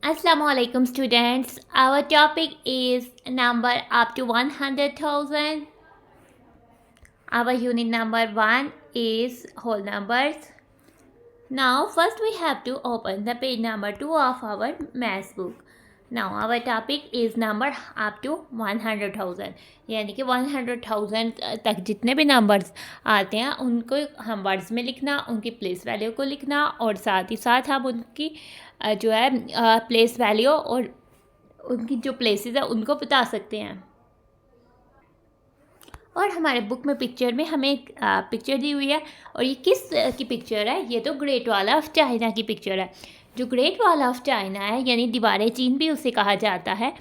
Assalamualaikum students. Our topic is number up to 100,000. Our unit number 1 is whole numbers. Now first we have to open the page number 2 of our math book. Now our topic is number up to 100,000. यानी कि 100,000 तक जितने भी numbers आते हैं उनको हम words में लिखना, उनकी प्लेस वैल्यू को लिखना और साथ ही साथ हम उनकी जो है प्लेस वैल्यू और उनकी जो प्लेसेस है उनको बता सकते हैं। और हमारे बुक में पिक्चर में हमें एक पिक्चर दी हुई है और ये किस की पिक्चर है? ये तो ग्रेट वॉल ऑफ चाइना की पिक्चर है। जो ग्रेट वॉल ऑफ चाइना है यानी दीवार चीन भी उसे कहा जाता है,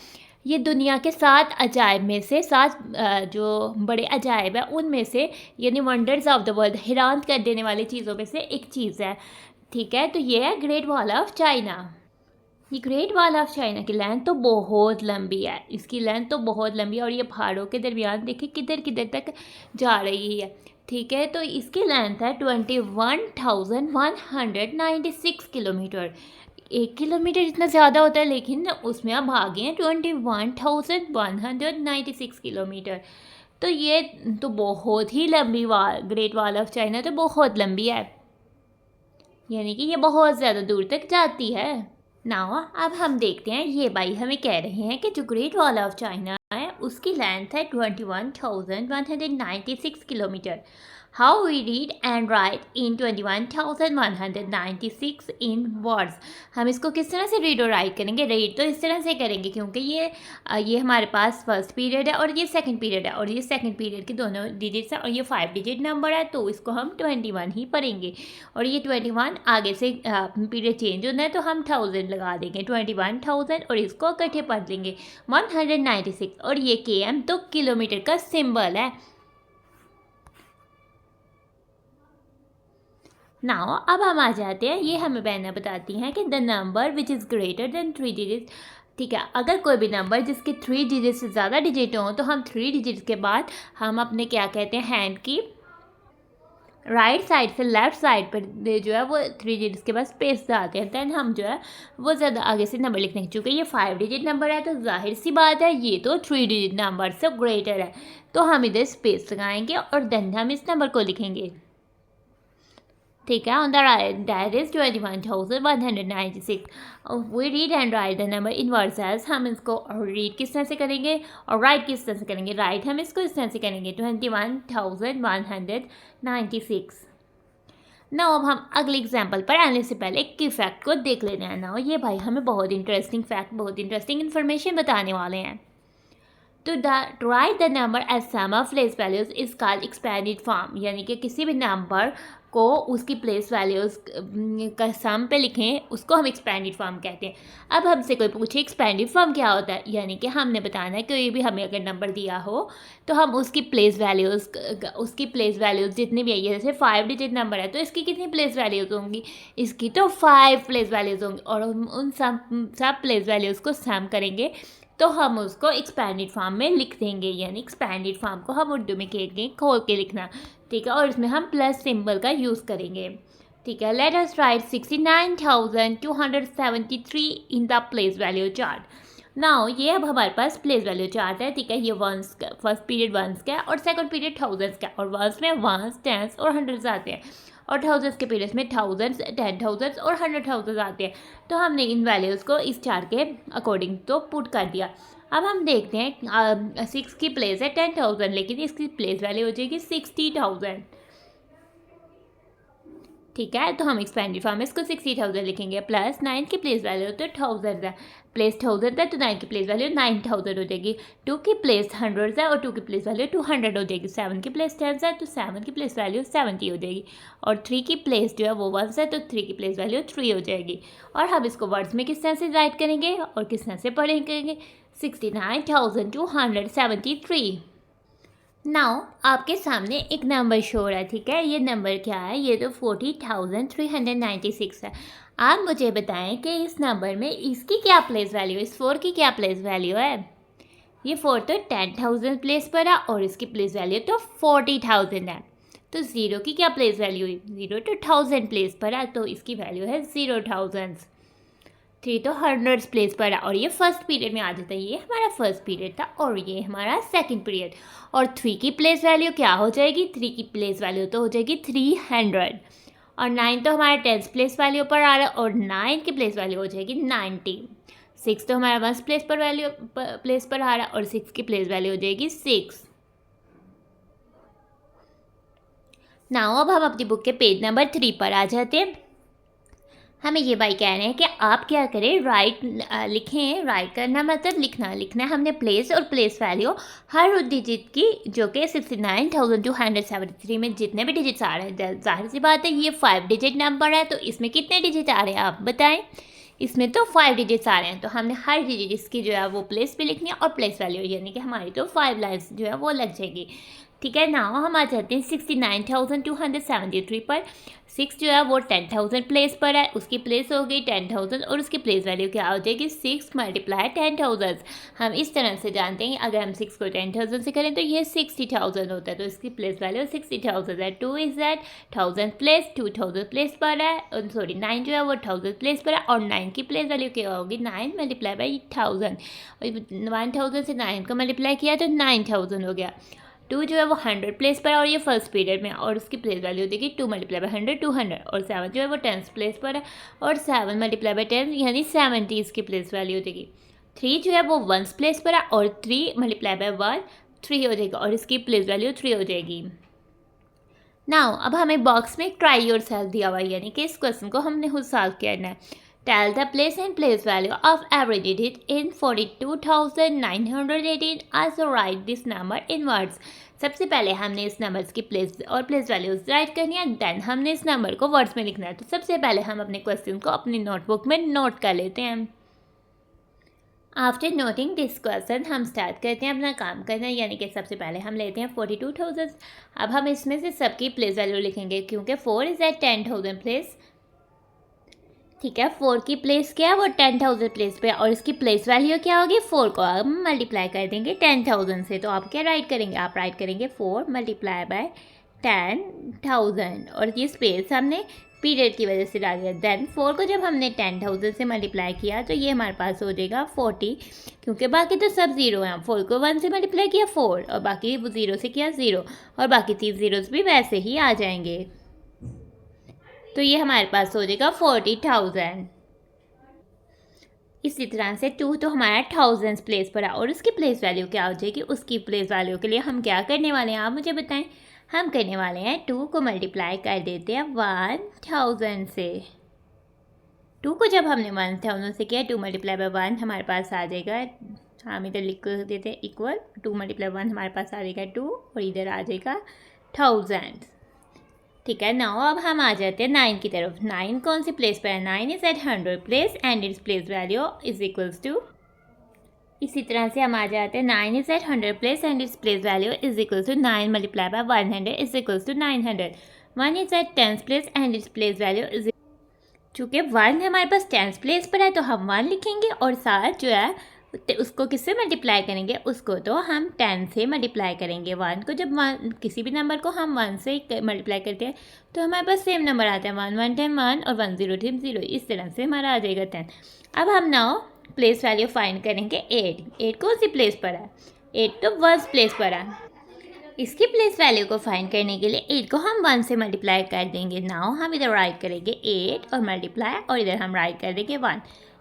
ये दुनिया के 7 अजायब में से 7 जो बड़े अजायब है उनमें से यानी वंडर्स ऑफ द वर्ल्ड, हैरान कर देने वाली चीज़ों में से एक चीज़ है। ठीक है, तो ये है ग्रेट वॉल ऑफ चाइना। ये ग्रेट वॉल ऑफ चाइना की लेंथ तो बहुत लंबी है, इसकी लेंथ तो बहुत लंबी है और ये पहाड़ों के दरमियान देखिए किधर किधर तक जा रही है। ठीक है, तो इसकी लेंथ है 21,196 किलोमीटर। 1 किलोमीटर इतना ज़्यादा होता है लेकिन उसमें आप भागे हैं 21,196 किलोमीटर। तो ये तो बहुत ही लंबी ग्रेट वॉल ऑफ चाइना तो बहुत लंबी है, यानी कि ये बहुत ज़्यादा दूर तक जाती है। नाउ अब हम देखते हैं, ये भाई हमें कह रहे हैं कि जो ग्रेट वॉल ऑफ चाइना है उसकी लेंथ है 21,196 kilometre. How we read and write in 21,196 in words. हम इसको किस तरह से रीड और राइट करेंगे? रीड तो इस तरह से करेंगे क्योंकि ये हमारे पास फर्स्ट पीरियड है और ये सेकंड पीरियड है और ये सेकंड पीरियड के दोनों डिजिट्स हैं और ये 5 डिजिट नंबर है तो इसको हम 21 ही पढ़ेंगे। और ये 21 आगे से पीरियड चेंज होना है तो हम 1000 लगा देंगे, 21,000 और इसको इकट्ठे पढ़ लेंगे 196 और ये km तो किलोमीटर का सिंबल है। नाउ अब हम आ जाते हैं, ये हमें बहना बताती हैं कि the number which is greater than 3 digit. ठीक है, अगर कोई भी नंबर जिसके 3 डिजिट से ज़्यादा डिजिट हों तो हम 3 डिजिट के बाद हम अपने क्या कहते हैं हैंड की राइट साइड से लेफ़्ट साइड पर जो है वो 3 डिजिट्स के बाद स्पेस डालते हैं, देन हम जो है वो ज़्यादा आगे से नंबर लिखने चूँकि ये 5 डिजिट नंबर है तो जाहिर सी बात है ये तो 3 डिजिट नंबर से ग्रेटर है तो हम इधर स्पेस लगाएंगे और देन हम इस नंबर को लिखेंगे। ठीक है, on the right that is 21,196। We read and write the number in words as. हम इसको रीड किस तरह से करेंगे और राइट किस तरह से करेंगे? राइट हम इसको इस तरह से करेंगे 21,196। ना अब हम अगले एग्जाम्पल पर आने से पहले एक की फैक्ट को देख लेते हैं। ना ये भाई हमें बहुत इंटरेस्टिंग फैक्ट, बहुत इंटरेस्टिंग इन्फॉर्मेशन बताने वाले हैं। तो write the number as sum of place values is called expanded form, यानी कि किसी भी नंबर को उसकी प्लेस वैल्यूज का सम पे लिखें उसको हम एक्सपेंडेड फॉर्म कहते हैं। अब हमसे कोई पूछे एक्सपेंडेड फॉर्म क्या होता है, यानी कि हमने बताना है कोई भी हमें अगर नंबर दिया हो तो हम उसकी प्लेस वैल्यूज़ जितनी भी है, जैसे 5 डिजिट नंबर है तो इसकी कितनी प्लेस वैल्यूज़ होंगी? इसकी तो 5 प्लेस वैल्यूज़ होंगी और उन सब प्लेस वैल्यूज़ को सम करेंगे तो हम उसको एक्सपेंडेड फॉर्म में लिख देंगे, यानी एक्सपेंडेड फॉर्म को हम उर्दू में कहेंगे खोल के लिखना। ठीक है, और इसमें हम प्लस सिंबल का यूज़ करेंगे। ठीक है, let us right 69,273 in the place value chart. Now ये अब हमारे पास प्लेस वैल्यू चार्ट है। ठीक है, ये वंस का फर्स्ट पीरियड वंस का और सेकंड पीरियड थाउजेंड्स का और वंस में वंस, टेंस और हंड्रेड्स आते हैं और थाउजेंड्स के पीरियड्स में थाउजेंड्स, 10,000 और 100,000 आते हैं। तो हमने इन वैल्यूज़ को इस चार्ट के अकॉर्डिंग तो पुट कर दिया। अब हम देखते हैं 6 की प्लेस है 10,000 लेकिन इसकी प्लेस वैल्यू हो जाएगी 60,000। ठीक है, तो हम एक्सपेंडेड फॉर्म में इसको 60,000 लिखेंगे प्लस 9 की प्लेस वैल्यू तो 1000 है, प्लेस 1000 है तो 9 की प्लेस वैल्यू 9,000 हो जाएगी। 2 की प्लेस 100 है और 2 की प्लेस वैल्यू 200 हो जाएगी। 7 की प्लेस 10 है तो 7 की प्लेस वैल्यू 70 हो जाएगी और 3 की प्लेस जो है वो 1 है तो 3 की प्लेस वैल्यू 3 हो जाएगी। और हम इसको वर्ड्स में किस तरह से राइट करेंगे और किस तरह से पढ़ेंगे? 69,273। नाउ आपके सामने एक नंबर शो हो रहा है। ठीक है, ये नंबर क्या है? ये तो 40,396 है। आप मुझे बताएं कि इस नंबर में इसकी क्या प्लेस वैल्यू है, इस 4 की क्या प्लेस वैल्यू है? ये 4 तो 10,000 प्लेस पर है और इसकी प्लेस वैल्यू तो 40,000 है। तो 0 की क्या प्लेस वैल्यू है? 0 तो 1000 प्लेस पर है तो इसकी वैल्यू है 0,000। 3 तो हंड्रेड्स प्लेस पर है और ये फर्स्ट पीरियड में आ जाता है। ये हमारा फर्स्ट पीरियड था और ये हमारा सेकंड पीरियड। और 3 की प्लेस वैल्यू क्या हो जाएगी? 3 की प्लेस वैल्यू तो हो जाएगी 300 और 9 तो हमारा 10th प्लेस वैल्यू पर आ रहा है और 9 की प्लेस वैल्यू हो जाएगी 90। 6 तो हमारा 1st प्लेस पर आ रहा है और 6 की प्लेस वैल्यू हो जाएगी 6। नाउ अब हम अपनी बुक के पेज नंबर 3 पर आ जाते हैं। हमें ये भाई कह रहे हैं कि आप क्या करें, लिखें। राइट करना मतलब लिखना है हमने प्लेस और प्लेस वैल्यू हर उस डिजिट की जो कि 69,273 में जितने भी डिजिट्स आ रहे हैं। जाहिर सी बात है ये 5 डिजिट नंबर है तो इसमें कितने डिजिट आ रहे हैं आप बताएं। इसमें तो 5 डिजिट्स आ रहे हैं तो हमने हर डिजिट इसकी जो है वो प्लेस पे लिखनी है और प्लेस वैल्यू यानी कि हमारी तो 5 लाइन्स जो है वो लग जाएगी। ठीक है ना, हम आ जाते हैं 69,273 पर। 6 जो है वो 10,000 प्लेस पर है, उसकी प्लेस हो गई 10,000 और उसकी प्लेस वैल्यू क्या हो जाएगी 6 × 10,000। हम इस तरह से जानते हैं अगर हम 6 को 10,000 से करें तो ये 60,000 होता है तो इसकी प्लेस वैल्यू 60,000 है। 2 इज दैट 1000 प्लेस 2000 प्लेस पर है, सॉरी 9 जो है वो 1000 प्लेस पर है और 9 की प्लेस वैल्यू क्या होगी 9 × 1000। 1000 से 9 को मल्टीप्लाई किया तो 9000 हो गया। 2 जो है वो 100 प्लेस पर है और ये फर्स्ट पीरियड में और उसकी प्लेस वैल्यू देगी 2 × 100 200 और 7 जो है वो 10th प्लेस पर है और 7 × 10 यानी 70 इसकी प्लेस वैल्यू देगी। 3 जो है वो 1st प्लेस पर है और 3 × 1 3 हो जाएगा और इसकी प्लेस वैल्यू 3 हो जाएगी। नाउ अब हमें बॉक्स में ट्राई योर सेल्फ दिया हुआ है यानी कि इस क्वेश्चन को हमने खुद सॉल्व करना है। Tell the place and place value of every digit in 42,918 also write this number in words। सबसे पहले हमने इस नंबर्स की प्लेस और प्लेस वैल्यूज राइट करनी है, देन हमने इस नंबर को वर्ड्स में लिखना है। तो सबसे पहले हम अपने क्वेश्चन को अपनी नोटबुक में नोट कर लेते हैं। आफ्टर नोटिंग दिस क्वेश्चन हम स्टार्ट करते हैं अपना काम करना, यानी कि सबसे पहले हम लेते हैं 42,000। अब हम इसमें से सबकी प्लेस वैल्यू लिखेंगे क्योंकि 4 इज एट 10,000 प्लेस। ठीक है, 4 की प्लेस क्या है वो 10,000 प्लेस पे और इसकी प्लेस वैल्यू क्या होगी 4 को हम मल्टीप्लाई कर देंगे 10,000 से। तो आप क्या राइट करेंगे, आप राइट करेंगे 4 × 10,000 और ये स्पेस हमने पीरियड की वजह से डाल दिया। देन 4 को जब हमने 10,000 से मल्टीप्लाई किया तो ये हमारे पास हो जाएगा 40 क्योंकि बाकी तो सब ज़ीरो हैं। 4 को 1 से मल्टीप्लाई किया 4 और बाकी 0 से किया 0 और बाकी 3 ज़ीरोज़ भी वैसे ही आ जाएंगे। तो ये हमारे पास हो जाएगा 40,000। इसी तरह से 2 तो हमारा 1000 प्लेस पर है और उसकी प्लेस वैल्यू क्या हो जाएगी, उसकी प्लेस वैल्यू के लिए हम क्या करने वाले हैं आप मुझे बताएं। हम करने वाले हैं 2 को मल्टीप्लाई कर देते हैं 1000 से। 2 को जब हमने 1000 से किया 2 × 1 हमारे पास आ जाएगा, हम इधर लिख देते हैं इक्वल 2 × 1 हमारे पास आ जाएगा 2 और इधर आ जाएगा 1000। ठीक है, नाउ अब हम आ जाते हैं 9 की तरफ। 9 कौन सी प्लेस पर है, 9 is at 100 place and its place value is equals to. इसी तरह से हम आ जाते हैं 9 is at 100 place and its place value is equals to 9 × 100 is equals to 900। 1 is at 10th place and its place value is, चूँकि 1 हमारे पास 10th place पर है तो हम 1 लिखेंगे और साथ जो है उसको किससे मल्टीप्लाई करेंगे, उसको तो हम 10 से मल्टीप्लाई करेंगे। 1 को जब 1 किसी भी नंबर को हम 1 से मल्टीप्लाई करते हैं तो हमारे पास सेम नंबर आता है 1 1 10 1 और 1 0 10 0। इस तरह से हमारा आ जाएगा 10। अब हम नाउ प्लेस वैल्यू फाइंड करेंगे 8। 8 कौन सी प्लेस पर है, 8 तो 1st प्लेस पर है। इसकी प्लेस वैल्यू को फाइंड करने के लिए 8 को हम 1 से मल्टीप्लाई कर देंगे। नाउ हम इधर राइट करेंगे 8 और मल्टीप्लाई और इधर हम राइट कर देंगे 1।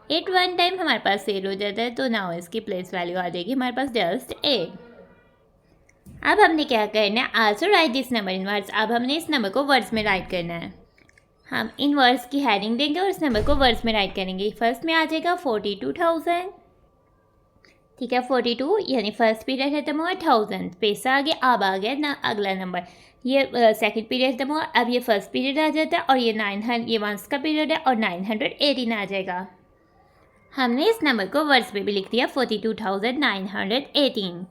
8 1 टाइम हमारे पास सेल हो जाता है तो नाउ इसकी प्लेस वैल्यू आ जाएगी हमारे पास जस्ट 8। अब हमने क्या करना है, also right this number in words. अब हमने इस नंबर को वर्ड्स में राइट करना है। हम इन वर्ड्स की हेडिंग देंगे और इस नंबर को वर्ड्स में राइट करेंगे। फर्स्ट में आ जाएगा 42,000। ठीक है, 42 यानी फर्स्ट पीरियड खत्म हुआ 1000 पैसा आ गया। अब आ गया ना अगला नंबर, ये सेकंड पीरियड खत्म हुआ, अब ये फर्स्ट पीरियड आ जाता है और ये 900 ये 1 का पीरियड है और 918 आ जाएगा। हमने इस नंबर को वर्ड्स में भी लिख दिया 42,918।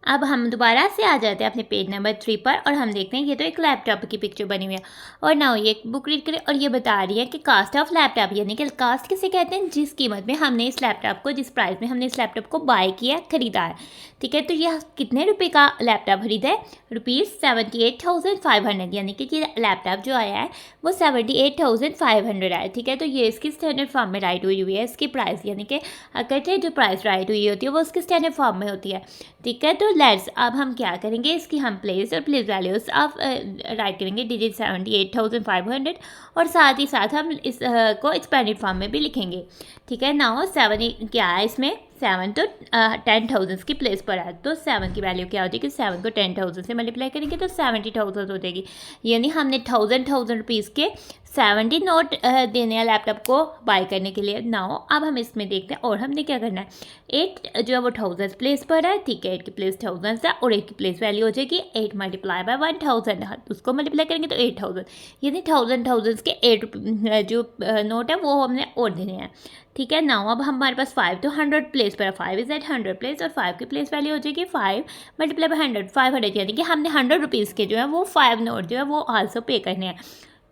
अब हम दोबारा से आ जाते हैं अपने पेज नंबर 3 पर और हम देखते हैं ये तो एक लैपटॉप की पिक्चर बनी हुई है और नाउ ये एक बुक रीड करें और ये बता रही है कि कास्ट ऑफ लैपटॉप, यानी कि कास्ट किसे कहते हैं, जिस कीमत में हमने इस लैपटॉप को, जिस प्राइस में हमने इस लैपटॉप को बाय किया, खरीदा है। ठीक है, तो ये कितने रुपये का लैपटॉप खरीदा है, ₹78,500, यानी कि ये लैपटॉप जो आया है वो 78,500 आया। ठीक है, तो ये इसकी स्टैंडर्ड फॉर्म में राइट हुई है इसकी प्राइस, यानी कि अगर जो प्राइस राइट हुई होती है वो उसकी स्टैंडर्ड फॉर्म में होती है। ठीक है, तो लेट्स अब हम क्या करेंगे, इसकी हम प्लेस और प्लेस वैल्यूज ऑफ राइट करेंगे डिजिट 78,500 और साथ ही साथ हम इस को एक्सपेंडेड फॉर्म में भी लिखेंगे। ठीक है, नाउ 7 क्या है इसमें, 7 तो 10,000 की प्लेस पर है, तो 7 की वैल्यू क्या हो जाएगी, 7 को 10,000 से मल्टीप्लाई करेंगे तो 70,000 हो जाएगी, यानी हमने थाउजेंड रुपीज़ के 70 नोट देने हैं लैपटॉप को बाय करने के लिए। नाउ अब हम इसमें देखते हैं और हमने क्या करना है, 8 जो है वो 1000 प्लेस पर है। ठीक है, 8 की प्लेस 1000 है और 8 की प्लेस वैल्यू हो जाएगी 8 मल्टीप्लाई बाय 1000, उसको मल्टीप्लाई करेंगे तो 8000, यानी थाउजेंड के 8 जो नोट है वो हमने और देने हैं। ठीक है, नाउ अब हमारे पास 5 तो 100 प्लेस पर है, 5 इज एट 100 प्लेस और 5 की प्लेस वैल्यू हो जाएगी 5 मल्टीप्लाई बाय 100, 500, यानी कि हमने 100 रुपीज़ के जो है वो 5 नोट जो है वो आल्सो पे करने हैं।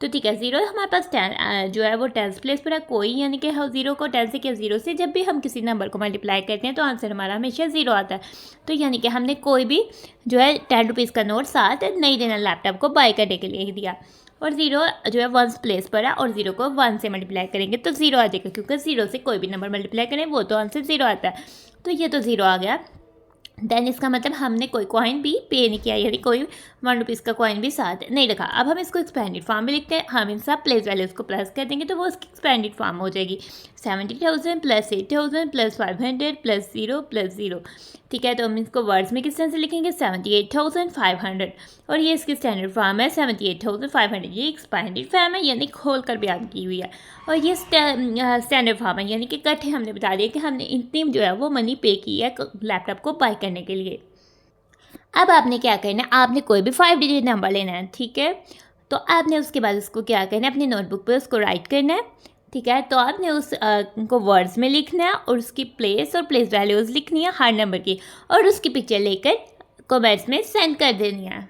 तो ठीक है, 0 हमारे पास 10 जो है वो 10 प्लेस पर है कोई, यानी कि 0 को 10 से क्या, 0 से जब भी हम किसी नंबर को मल्टीप्लाई करते हैं तो आंसर हमारा हमेशा 0 आता है। तो यानी कि हमने कोई भी जो है 10 रुपीज़ का नोट साथ नहीं देना लैपटॉप को बाय करने के लिए ही दिया, और 0 जो है 1 प्लेस पर है और 0 को 1 से मल्टीप्लाई करेंगे तो 0 आ जाएगा, क्योंकि 0 से कोई भी नंबर मल्टीप्लाई करें वो तो आंसर 0 आता है। तो ये तो 0 आ गया। देन इसका मतलब हमने कोई कॉइन भी पे नहीं किया, यानी कोई 1 रुपीज़ का कॉइन भी साथ नहीं रखा। अब हम इसको एक्सपेंडेड फॉर्म में लिखते हैं, हम इन सब प्लेस वैल्यूज़ को प्लस कर देंगे तो वो उसकी एक्सपेंडेड फॉर्म हो जाएगी 70,000 प्लस 8,000 प्लस 500 प्लस 0 प्लस 0। ठीक है, तो हम इसको वर्ड्स में किस तरह से लिखेंगे, 78,500, और ये इसकी स्टैंडर्ड फॉर्म है 78,500, ये एक्सपेंडेड फॉर्म है यानी खोल कर बयान की हुई है, और ये स्टैंडर्ड फॉर्म है यानी कि इकट्ठे हमने बता दिया कि हमने इतनी जो है वो मनी पे की है लैपटॉप को बाय करने के लिए। अब आपने क्या करना है, आपने कोई भी 5 डिजिट नंबर लेना है। ठीक है, तो आपने उसके बाद उसको क्या करना है, अपनी नोटबुक पे उसको राइट करना है। ठीक है, तो आपने उस को वर्ड्स में लिखना है और उसकी प्लेस और प्लेस वैल्यूज़ लिखनी है हर नंबर की, और उसकी पिक्चर लेकर कमेंट्स में सेंड कर देनी है।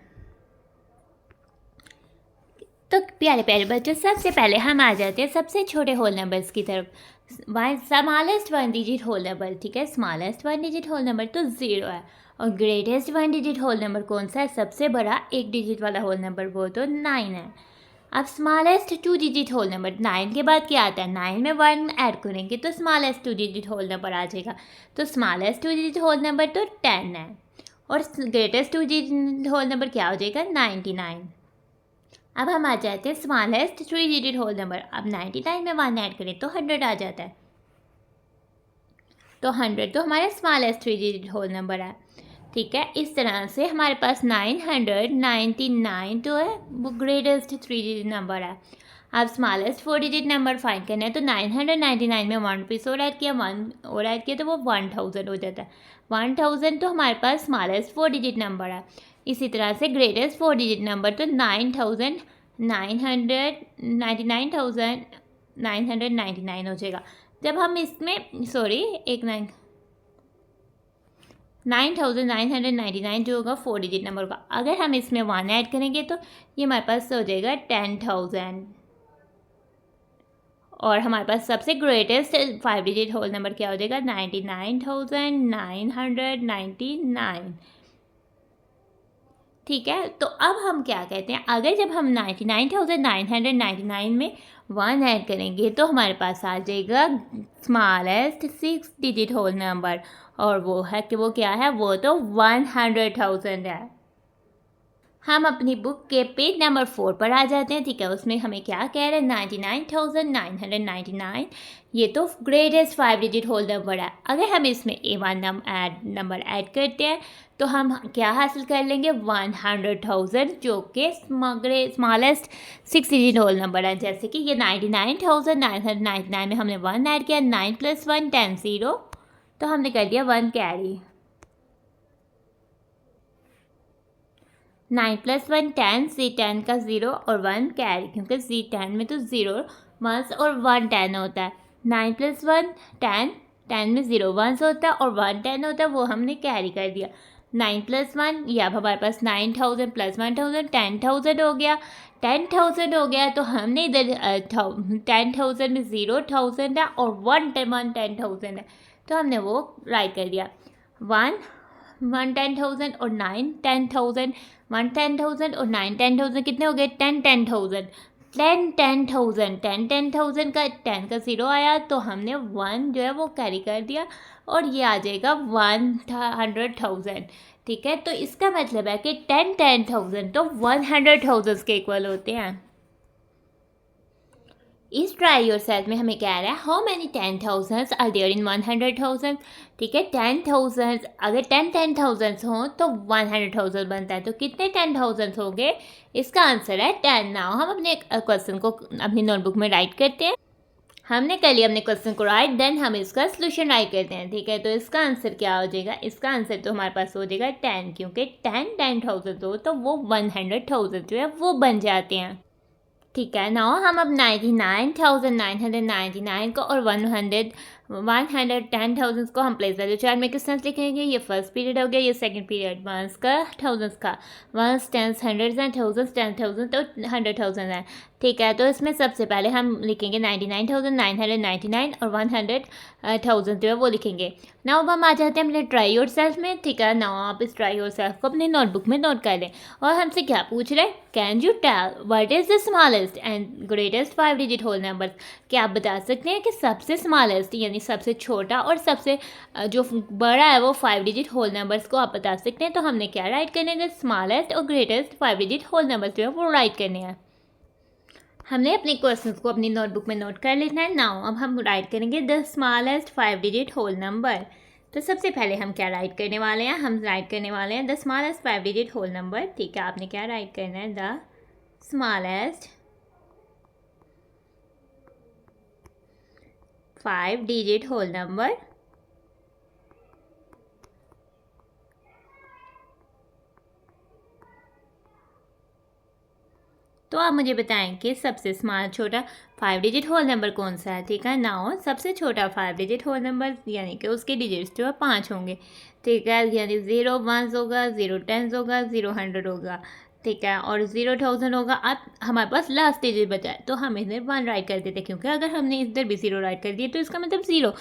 तो प्यारे प्यारे बच्चों, सबसे पहले हम आ जाते हैं सबसे छोटे होल नंबर्स की तरफ, स्मॉलेस्ट 1 डिजिट होल नंबर। ठीक है, स्मॉलेस्ट 1 डिजिट होल नंबर तो 0 है, और ग्रेटेस्ट 1 डिजिट होल नंबर कौन सा है, सबसे बड़ा 1 डिजिट वाला होल नंबर वो तो 9 है। अब स्मॉलेस्ट 2 डिजिट होल नंबर, 9 के बाद क्या आता है, 9 में 1 ऐड करेंगे तो स्मॉलेस्ट 2 डिजिट होल नंबर आ जाएगा, तो स्मॉलेस्ट 2 डिजिट होल नंबर तो 10 है, और ग्रेटेस्ट 2 डिजिट होल नंबर क्या हो जाएगा, 99। अब हम आ जाते हैं स्मॉलेस्ट 3 डिजिट होल नंबर, अब 99 में 1 ऐड करें तो 100 आ जाता है, तो 100 तो हमारा स्मॉलेस्ट 3 डिजिट होल नंबर है। ठीक है, इस तरह से हमारे पास 999 तो है वो ग्रेटेस्ट 3 डिजिट नंबर है। अब स्मॉलेस्ट 4 डिजिट नंबर फाइंड करना है, तो 999 में 1 रुपीज़ और ऐड किया, 1 और ऐड किया तो वो 1000 हो जाता है। 1000 तो हमारे पास स्मॉलेस्ट 4 डिजिट नंबर है। इसी तरह से ग्रेटेस्ट 4 डिजिट नंबर तो 99,999 हो जाएगा। जब हम इसमें 9,999 जो होगा 4 डिजिट नंबर होगा, अगर हम इसमें 1 ऐड करेंगे तो ये हमारे पास हो जाएगा 10,000, और हमारे पास सबसे ग्रेटेस्ट 5 डिजिट होल नंबर क्या हो जाएगा, 99,999। ठीक है, तो अब हम क्या कहते हैं, अगर जब हम 99,999 में 1 ऐड करेंगे तो हमारे पास आ जाएगा स्मॉलेस्ट 6 डिजिट होल नंबर, और वो है कि वो क्या है, वो तो 100,000 है। हम अपनी बुक के पेज नंबर 4 पर आ जाते हैं। ठीक है, उसमें हमें क्या कह रहे हैं, 99,999, ये तो ग्रेटेस्ट 5 डिजिट होल नंबर है। अगर हम इसमें A1 नंबर ऐड करते हैं तो हम क्या हासिल कर लेंगे, 100,000, जो कि स्मॉलेस्ट 6 डिजिट होल नंबर है। जैसे कि ये 99,999 में हमने 1 ऐड किया, 9 + 1 10 0, तो हमने कर दिया 1 कैरी, 9 + 1 10, C10 का 0 और 1 कैरी, क्योंकि C10 में तो 0 1 और 1 10 होता है। 9 + 1 10, 10 में 0 1 होता है और 1 10 होता है, वो हमने कैरी कर दिया। 9 + 1, या अब हमारे पास 9000 + 1000 10,000 हो गया। 10,000 हो गया तो हमने इधर 10,000 में 0,000 है और 10,000 है, तो हमने वो राइट कर दिया। 1 10,000 और 9 10,000, 1 10,000 और 9 10,000 कितने हो गए? 10,000 10,000 का 10 का 0 आया तो हमने 1 जो है वो कैरी कर दिया और ये आ जाएगा 100,000। ठीक है, तो इसका मतलब है कि 10,000 तो 100,000 के इक्वल होते हैं। इस ट्राई योर सेल्फ में हमें कह रहा है how many 10,000 are there in 100,000। ठीक है, 10,000 अगर 10,000 हों तो 100,000 बनता है, तो कितने 10,000 हो गए? इसका आंसर है 10। नाउ हम अपने क्वेश्चन को अपनी नोटबुक में राइट करते हैं। हमने कर लिया अपने क्वेश्चन को राइट, देन हम इसका सोल्यूशन राइट करते हैं। ठीक है, तो इसका आंसर क्या हो जाएगा? इसका आंसर तो हमारे पास हो जाएगा 10, क्योंकि 10,000 हो तो वो 100,000 जो है वो बन जाते हैं। ठीक है, नाउ हम अब 99,999 को और 110,000 को हम प्लेस वैल्यू चार्ट में किस तरह लिखेंगे? ये फर्स्ट पीरियड हो गया, ये सेकंड पीरियड, वंस का थाउजेंड्स का, ones tens hundreds and thousands 10,000 तो 100,000 है। ठीक है, तो इसमें सबसे पहले हम लिखेंगे 99,999 और 100,000 जो है वो लिखेंगे। नाउ अब हम आ जाते हैं अपने ट्राई योर सेल्फ में। ठीक है, नाउ आप इस ट्राई योर सेल्फ को अपने नोटबुक में नोट कर लें और हमसे क्या पूछ रहे हैं? Can you tell what is the smallest and greatest 5 digit whole number? क्या आप बता सकते हैं कि सबसे स्मॉलेस्ट यानी सबसे छोटा और सबसे जो बड़ा है वो 5 डिजिट होल नंबर्स को आप बता सकते हैं? तो हमने क्या राइट करने हैं? स्मॉलेस्ट और ग्रेटेस्ट 5 डिजिट होल नंबर्स जो है वो राइट करने हैं। हमने अपने क्वेश्चंस को अपनी नोटबुक में नोट कर लेना है। नाउ अब हम राइट करेंगे the smallest 5 digit whole number. तो सबसे पहले हम क्या राइट करने वाले हैं? हम राइट करने वाले हैं the smallest 5 digit whole number. ठीक है, आपने क्या राइट करना है? The smallest 5 digit whole number. तो आप मुझे बताएं कि सबसे स्मॉल छोटा 5 डिजिट होल नंबर कौन सा है? ठीक है, नाउ सबसे छोटा 5 डिजिट होल नंबर यानी कि उसके डिजिट्स जो है 5 होंगे। ठीक है, यानी 0 1 होगा, 0 10 होगा, 0 100 होगा। ठीक है, और 0,000 होगा। अब हमारे पास लास्ट डिजिट बचा है तो हम इधर 1 राइट कर देते, क्योंकि अगर हमने इधर भी 0 राइट कर दिया तो इसका मतलब 0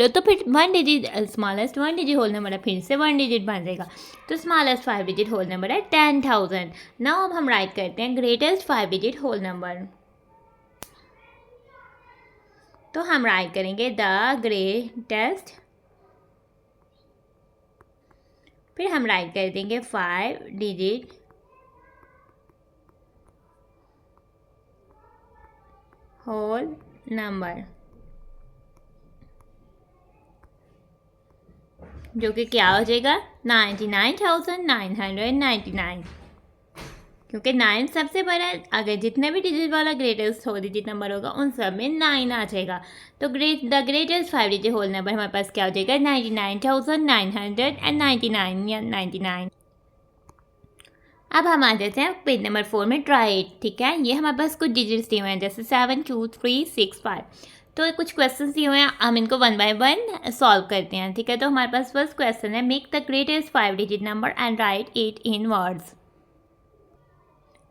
तो फिर 1 digit smallest 1 digit whole number है, फिर से 1 डिजिट बन जाएगा। तो स्मॉलेस्ट 5 डिजिट होल नंबर है 10,000। नाउ अब हम राइट करते हैं ग्रेटेस्ट 5 डिजिट होल नंबर। तो हम राइट करेंगे द ग्रेटेस्ट, फिर हम राइट कर देंगे 5 डिजिट होल नंबर, जो कि क्या हो जाएगा? 99,999, क्योंकि 9 सबसे बड़ा है। अगर जितने भी डिजिट वाला ग्रेटेस्ट हो डिजिट नंबर होगा उन सब में 9 आ जाएगा। तो the greatest 5 digit whole number हमारे पास क्या हो जाएगा? 99,999 या 99। अब हम आ जाते हैं पेज नंबर 4 में ट्राई इट। ठीक है, ये हमारे पास कुछ डिजिट्स दिए हुए हैं जैसे 7 2 3 6 5। तो कुछ क्वेश्चन दिए हुए हैं, हम इनको 1 बाय 1 सॉल्व करते हैं। ठीक है, तो हमारे पास फर्स्ट क्वेश्चन है make the greatest 5 digit number and right it in words.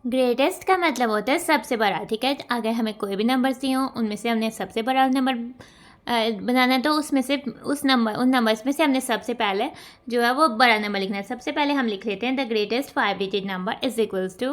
Greatest का मतलब होता है सबसे बड़ा। ठीक है, अगर हमें कोई भी नंबर दिए हों उनमें से हमने सबसे बड़ा नंबर बनाना है तो उसमें से उन नंबर्स में से हमने सबसे पहले जो है वो बड़ा नंबर लिखना है। सबसे पहले हम लिख लेते हैं the greatest 5 digit number is equals to.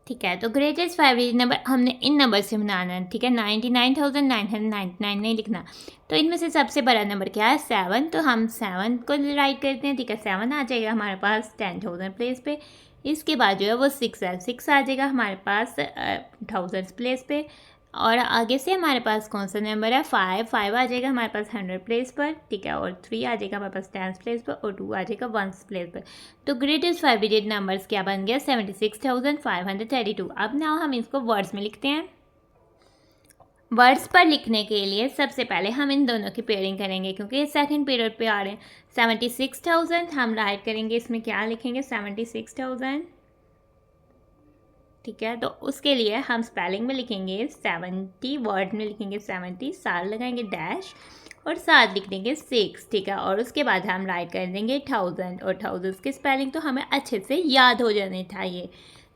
ठीक है, तो ग्रेटेस्ट 5 डिजिट नंबर हमने इन नंबर से बनाना है। ठीक है, 99,999 नहीं लिखना। तो इनमें से सबसे बड़ा नंबर क्या है? 7। तो हम 7 को राइट करते हैं। ठीक है, 7 आ जाएगा हमारे पास 10,000 प्लेस पे। इसके बाद जो है वो 6 है, 6 आ जाएगा हमारे पास 1000 प्लेस पे। और आगे से हमारे पास कौन सा नंबर है? 5 आ जाएगा हमारे पास 100 प्लेस पर। ठीक है, और 3 आ जाएगा हमारे पास 10 प्लेस पर और 2 आ जाएगा 1 प्लेस पर। तो ग्रेटेस्ट 5 डिजिट नंबर्स क्या बन गया? 76,532। अब ना हम इसको वर्ड्स में लिखते हैं। वर्ड्स पर लिखने के लिए सबसे पहले हम इन दोनों की पेयरिंग करेंगे, क्योंकि ये सेकंड पीरियड पे आ रहे हैं। 76,000 हम राइट करेंगे, इसमें क्या लिखेंगे? 76,000। ठीक है, तो उसके लिए हम स्पेलिंग में लिखेंगे 70, वर्ड में लिखेंगे 70, साल लगाएंगे डैश और साथ लिख देंगे 6, ठीक है। और उसके बाद हम राइट कर देंगे 1000, और 1000 की स्पेलिंग तो हमें अच्छे से याद हो जाने चाहिए,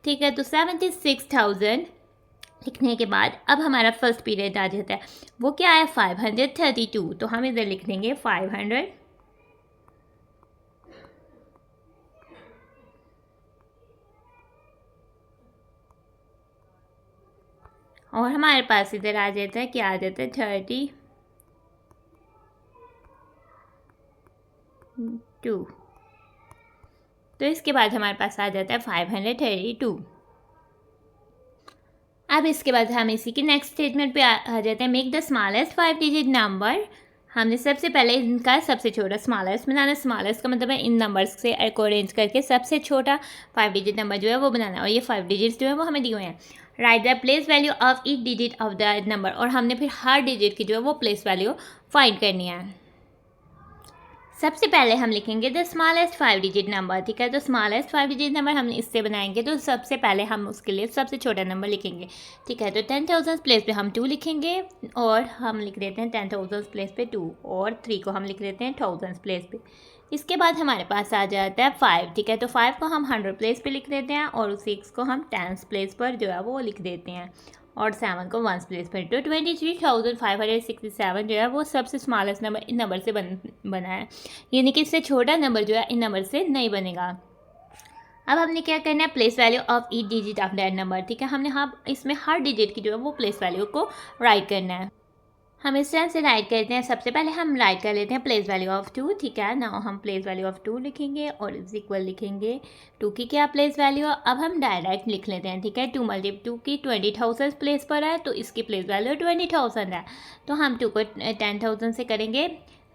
ठीक है। तो 76,000 लिखने के बाद अब हमारा फर्स्ट पीरियड आ जाता है, वो क्या है 532, तो हम इधर लिख देंगे 500, और हमारे पास इधर आ जाता है, क्या आ जाता है 32, तो इसके बाद हमारे पास आ जाता है 532। अब इसके बाद हम इसी के नेक्स्ट स्टेटमेंट पे आ जाते हैं, make the smallest 5 digit number. हमने सबसे पहले इनका सबसे छोटा स्मॉलेस्ट बनाना। स्मॉलेस्ट का मतलब है इन नंबर्स से अरेंज करके सबसे छोटा 5 डिजिट नंबर जो है वो बनाना, और ये 5 डिजिट्स जो है वो हमें दिए हुए हैं। Right the place value of each digit of the number, और हमने फिर हर डिजिट की जो है वो प्लेस वैल्यू फाइंड करनी है। सबसे पहले हम लिखेंगे द स्मॉलेस्ट 5 डिजिट नंबर, ठीक है। तो स्मॉलेस्ट 5 डिजिट नंबर हम इससे बनाएंगे, तो सबसे पहले हम उसके लिए सबसे छोटा नंबर लिखेंगे, ठीक है। तो 10,000 प्लेस पे हम 2 लिखेंगे, और हम लिख देते हैं 10,000 प्लेस पे 2, और 3 को हम लिख देते हैं 1000 प्लेस पे। इसके बाद हमारे पास आ जाता है 5, ठीक है। तो 5 को हम 100 प्लेस पे लिख देते हैं, और 6 को हम 10 प्लेस पर जो है वो लिख देते हैं, और 7 को 1 प्लेस पर। तो 23,567 जो है वो सबसे स्मॉलेस्ट नंबर इन नंबर से बना है, यानी कि इससे छोटा नंबर जो है इन नंबर से नहीं बनेगा। अब हमने क्या करना है, place value of each digit of that number, ठीक है। हमने इसमें हर डिजिट की जो है वो प्लेस वैल्यू को राइट करना है। हम इस तरह से राइट करते हैं, सबसे पहले हम राइट कर लेते हैं प्लेस वैल्यू ऑफ 2, ठीक है। नाउ हम प्लेस वैल्यू ऑफ 2 लिखेंगे, और इज इक्वल लिखेंगे 2 की क्या प्लेस वैल्यू। अब हम डायरेक्ट लिख लेते हैं, ठीक है। 2 × 2 की 20,000 प्लेस पर है, तो इसकी प्लेस वैल्यू 20,000 है, तो हम 2 को 10,000 से करेंगे,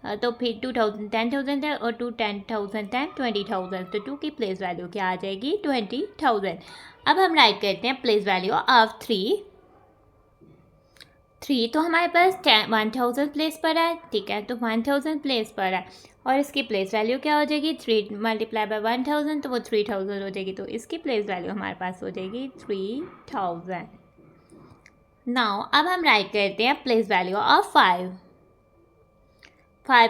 तो फिर 2,000 10,000 है, और 2 10,000 10 20,000, तो 2 की प्लेस वैल्यू क्या आ जाएगी 20,000। अब हम राइट करते हैं प्लेस वैल्यू ऑफ 3, तो हमारे पास 1000 प्लेस पर है, ठीक है। तो 1000 प्लेस पर है, और इसकी प्लेस वैल्यू क्या हो जाएगी 3 × 1000, तो वो 3000 हो जाएगी, तो इसकी प्लेस वैल्यू हमारे पास हो जाएगी 3000। नाउ अब हम राइट करते हैं प्लेस वैल्यू ऑफ 5,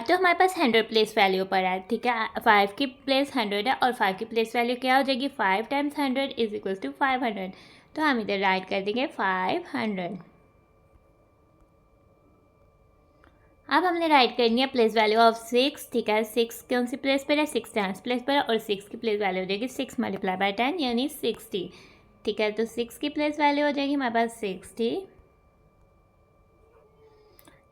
तो हमारे पास 100 प्लेस वैल्यू पर है, ठीक है। 5 की प्लेस 100 है, और 5 की प्लेस वैल्यू क्या हो जाएगी 5 × 100 = 500, तो हम इधर राइट कर देंगे 500। अब हमने राइट करनी है प्लेस वैल्यू ऑफ 6, ठीक है। 6 कौन सी प्लेस पर है 6 10 प्लेस पर है, और 6 की प्लेस वैल्यू हो जाएगी 6 × 10 यानी 60, ठीक है। तो 6 की प्लेस वैल्यू हो जाएगी हमारे पास 60।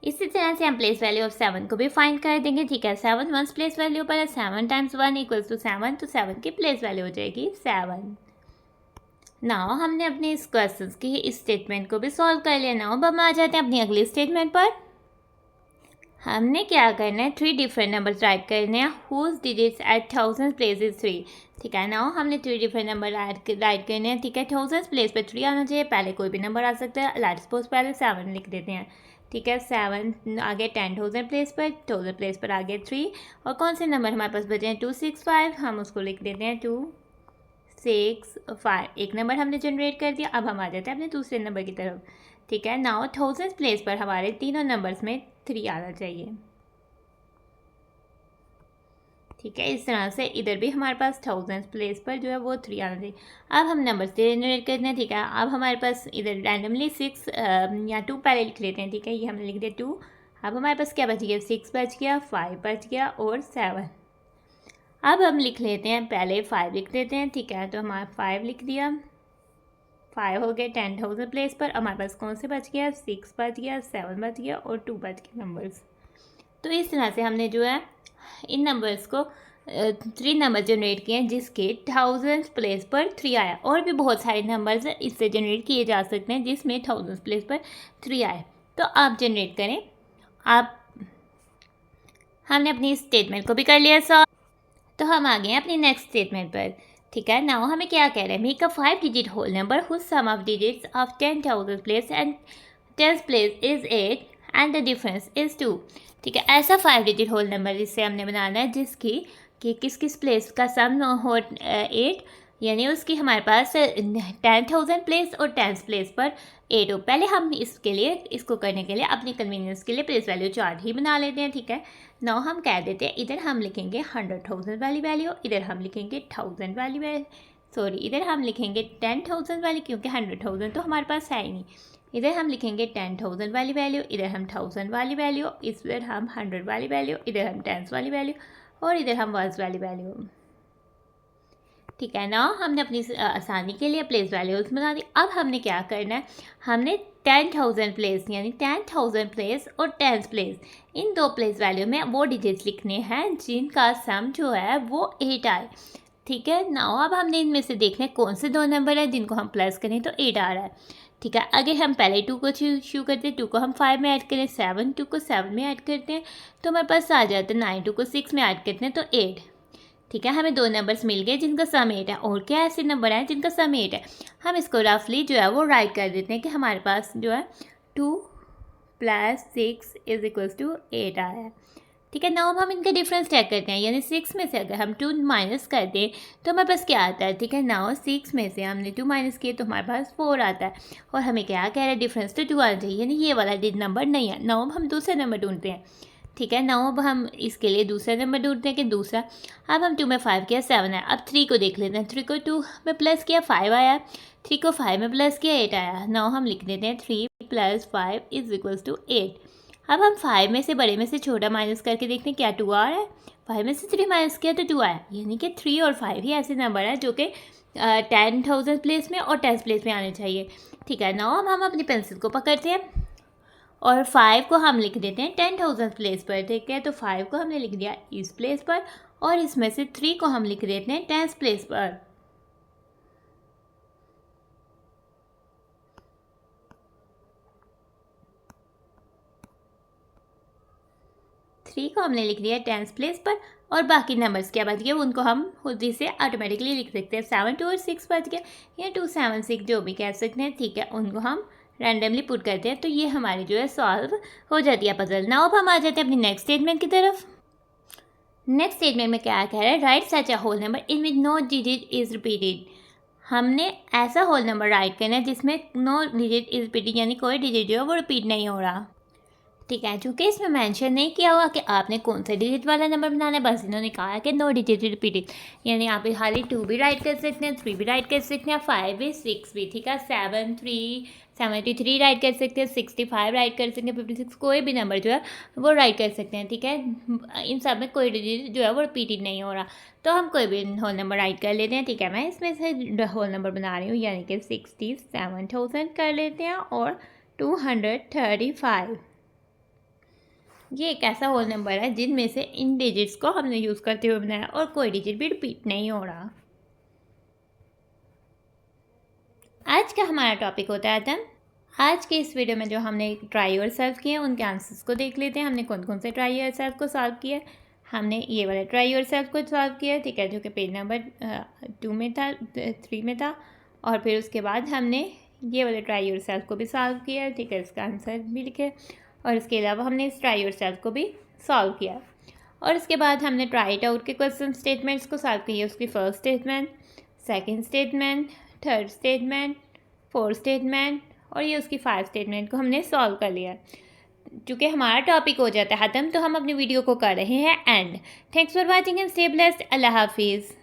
इसी तरह से हम प्लेस वैल्यू ऑफ 7 को भी फाइंड कर देंगे, ठीक है। 7 1 प्लेस वैल्यू पर है, 7 × 1 = 7, तो 7 की प्लेस वैल्यू हो जाएगी 7। नाउ हमने अपने इस क्वेश्चन की इस स्टेटमेंट को भी सॉल्व कर लिया। नाउ अब हम आ जाते हैं अपनी अगली स्टेटमेंट पर। हमने क्या करना है 3 डिफरेंट नंबर्स राइट करने हैं, whose digits at 1000 place is 3, ठीक है। नाउ हमने 3 डिफरेंट नंबर राइट करने हैं, ठीक है। 1000 प्लेस पर 3 आना चाहिए, पहले कोई भी नंबर आ सकता है। लेट्स सपोज पहले 7 लिख देते हैं, ठीक है। 7 आगे 10,000 प्लेस पर, 1000 प्लेस पर आगे 3, और कौन से नंबर हमारे पास बचे हैं 265, हम उसको लिख देते हैं 265। एक नंबर हमने जनरेट कर दिया। अब हम आ जाते हैं अपने दूसरे नंबर की तरफ, ठीक है। नाउ 1000 प्लेस पर हमारे तीनों नंबर्स में 3 आना चाहिए, ठीक है। इस तरह से इधर भी हमारे पास 1000 प्लेस पर जो है वो 3 आना चाहिए। अब हम नंबर से जनरेट करते हैं, ठीक है। अब हमारे पास इधर रैंडमली 6 या 2 पहले लिख लेते हैं, ठीक है। ये हमने लिख दिया 2। अब हमारे पास क्या बच गया 6 बच गया, 5 बच गया, और 7। अब हम लिख लेते हैं, पहले 5 लिख देते हैं, ठीक है। तो हमारा 5 लिख दिया, 5 हो गए 10,000 प्लेस पर। हमारे पास कौन से बच गया 6 बच गया, 7 बच गया, और 2 बच गए नंबर्स। तो इस तरह से हमने जो है इन नंबर्स को 3 नंबर जनरेट किए हैं, जिसके 1000 प्लेस पर 3 आया। और भी बहुत सारे नंबर्स इससे जनरेट किए जा सकते हैं जिसमें 1000 प्लेस पर 3 आए, तो आप जनरेट करें। आप हमने अपनी स्टेटमेंट को भी कर लिया सॉल्व, तो हम आ गए हैं अपनी नेक्स्ट स्टेटमेंट पर, ठीक है। नाउ हमें क्या कह रहे हैं, make a 5 digit whole number whose sum of digits of 10,000 place and 10 place is 8 and the difference is 2, ठीक है। ऐसा 5 डिजिट होल नंबर जिससे हमने बनाना है जिसकी कि किस किस प्लेस का सम हो 8 यानी उसकी हमारे पास 10,000 प्लेस और 10th प्लेस पर 8 हो। पहले हम इसके लिए, इसको करने के लिए अपनी कन्वीनियंस के लिए प्लेस वैल्यू चार्ट ही बना लेते हैं, ठीक है। नाउ हम कह देते हैं इधर हम लिखेंगे 100,000 वाली वैल्यू, इधर हम लिखेंगे 1000 वाली वैल्यू, सॉरी इधर हम लिखेंगे 10,000 वाली, क्योंकि 100,000 तो हमारे पास है ही नहीं। इधर हम लिखेंगे 10,000 वाली वैल्यू, इधर हम 1000 वाली वैल्यू, इधर हम 100 वाली वैल्यू, इधर हम 10 वाली वैल्यू और इधर हम 1 वाली वैल्यू, ठीक है ना। हमने अपनी आसानी के लिए प्लेस वैल्यूज बना दी। अब हमने क्या करना है, हमने 10,000 प्लेस यानी 10,000 प्लेस और 10th प्लेस, इन दो प्लेस वैल्यू में वो डिजिट्स लिखने हैं जिनका सम जो है वो 8 आए, ठीक है ना। अब हमने इनमें से देखना है कौन से दो नंबर है जिनको हम प्लस करें तो 8 आ रहा है, ठीक है। अगर हम पहले 2 को शू करते हैं, 2 को हम 5 में ऐड करें, 7 2 को 7 में ऐड करते हैं तो हमारे पास आ जाता है 9 2 को 6 में ऐड करते हैं तो 8, ठीक है। हमें दो नंबर्स मिल गए जिनका सम 8 है। और क्या ऐसे नंबर हैं जिनका सम 8 है, हम इसको रफली जो है वो राइट कर देते हैं कि हमारे पास जो है 2 + 6 = 8 आया है, ठीक है। नाउ हम इनका डिफरेंस चेक करते हैं, यानी 6 में से अगर हम 2 माइनस कर दें तो हमारे पास क्या आता है, ठीक है। नाउ 6 में से हमने 2 माइनस किए तो हमारे पास 4 आता है और हमें क्या कह रहा है, डिफरेंस तो 2 आना चाहिए, यानी ये वाला नंबर नहीं है। नाउ हम दूसरा नंबर ढूंढते हैं, ठीक है। नाउ अब हम इसके लिए दूसरा नंबर ढूंढते हैं कि दूसरा, अब हम 2 में 5 किया 7 है। अब 3 को देख लेते हैं, 3 को 2 में प्लस किया 5 आया, 3 को 5 में प्लस किया 8 आया। नाउ हम लिख देते हैं 3 + 5 = 8। अब हम 5 में से बड़े में से छोटा माइनस करके देखते हैं क्या 2 आ रहा है। 5 में से 3 माइनस किया तो 2 आया, यानी कि 3 और 5 ही ऐसे नंबर हैं जो कि 10,000 प्लेस में और 10th प्लेस में आने चाहिए, ठीक है। नाउ अब हम अपनी पेंसिल को पकड़ते हैं और 5 को हम लिख देते हैं 10,000 प्लेस पर, ठीक है। तो 5 को हमने लिख दिया इस प्लेस पर और इसमें से 3 को हम लिख देते हैं 10th प्लेस पर। थ्री को हमने लिख दिया 10th प्लेस पर और बाकी नंबर्स क्या बच गए उनको हम खुद ही से ऑटोमेटिकली लिख सकते हैं। 7 2 और 6 बच गया या 2 7 6 जो भी कह सकते हैं, ठीक है। उनको हम रैंडमली पुट करते हैं तो ये हमारी जो है सॉल्व हो जाती है पजल। नाउ अब हम आ जाते हैं अपनी नेक्स्ट स्टेटमेंट की तरफ। नेक्स्ट स्टेटमेंट में क्या कह रहा है, write such a whole number in which no digit is repeated. हमने ऐसा होल नंबर राइट करना है जिसमें नो डिजिट इज रिपीटेड, यानी कोई डिजिट जो है वो रिपीट नहीं हो रहा, ठीक है। चूँकि इसमें मेंशन नहीं किया हुआ कि आपने कौन सा डिजिट वाला नंबर बनाना है, बस इन्होंने कहा है कि नो डिजिट रिपीटेड, यानी आप खाली 2 भी राइट कर सकते हैं, 3 भी राइट कर सकते हैं, 5 भी 6 भी, ठीक है। 7 3 73 राइट कर सकते हैं, 65 राइट कर सकते हैं, 56 कोई भी नंबर जो है वो राइट कर सकते हैं, ठीक है। इन सब में कोई डिजिट जो है वो रिपीटेड नहीं हो रहा, तो हम कोई भी होल नंबर राइट कर लेते हैं, ठीक है। मैं इसमें से होल नंबर बना रही हूँ, यानी कि 67,000 कर लेते हैं और 235। ये एक ऐसा होल नंबर है जिनमें से इन डिजिट्स को हमने यूज़ करते हुए बनाया और कोई डिजिट भी रिपीट नहीं हो रहा। आज का हमारा टॉपिक होता है आदम। आज के इस वीडियो में जो हमने ट्राई और सॉल्व किए उनके आंसर्स को देख लेते हैं। हमने कौन कौन से ट्राई और सॉल्व को सॉल्व किया। हमने ये वाला ट्राई और सॉल्व को सॉल्व किया, ठीक है, जो कि पेज नंबर 2 में था, 3 में था। और फिर उसके बाद हमने ये वाले ट्राई और सॉल्व को भी सॉल्व किया, ठीक है, इसका आंसर भी लिखे। और इसके अलावा हमने इस ट्राई और सॉल्व को भी सॉल्व किया। और इसके बाद हमने ट्राई इट आउट के क्वेश्चन स्टेटमेंट्स को सॉल्व किया, उसकी first statement, second statement, third statement, fourth statement और ये उसकी 5 स्टेटमेंट को हमने सॉल्व कर लिया। चूँकि हमारा टॉपिक हो जाता है ख़त्म तो हम अपनी वीडियो को कर रहे हैं and. Thanks for watching and stay blessed. अल्लाह हाफिज़।